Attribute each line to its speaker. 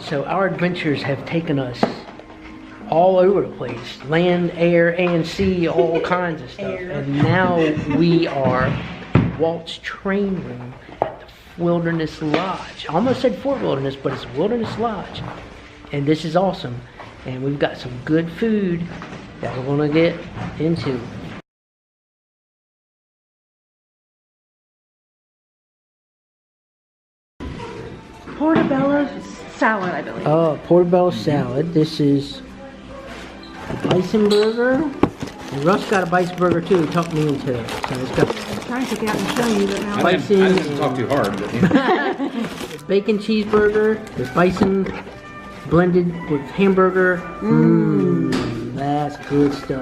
Speaker 1: So our adventures have taken us all over the place. Land, air, and sea, all kinds of stuff. And now we are Walt's train room at the Wilderness Lodge. I almost said Fort Wilderness, but it's Wilderness Lodge. And this is awesome. And we've got some good food that we're gonna get into.
Speaker 2: Portobello salad, I believe.
Speaker 1: Oh, portobello salad. This is a bison burger. And Russ got a bison burger too. He talked me into it. So it's got
Speaker 2: I was trying to get out and show you that now.
Speaker 1: bison.
Speaker 3: I didn't talk too hard. But, yeah.
Speaker 1: Bacon cheeseburger with bison blended with hamburger. Mmm, that's good stuff.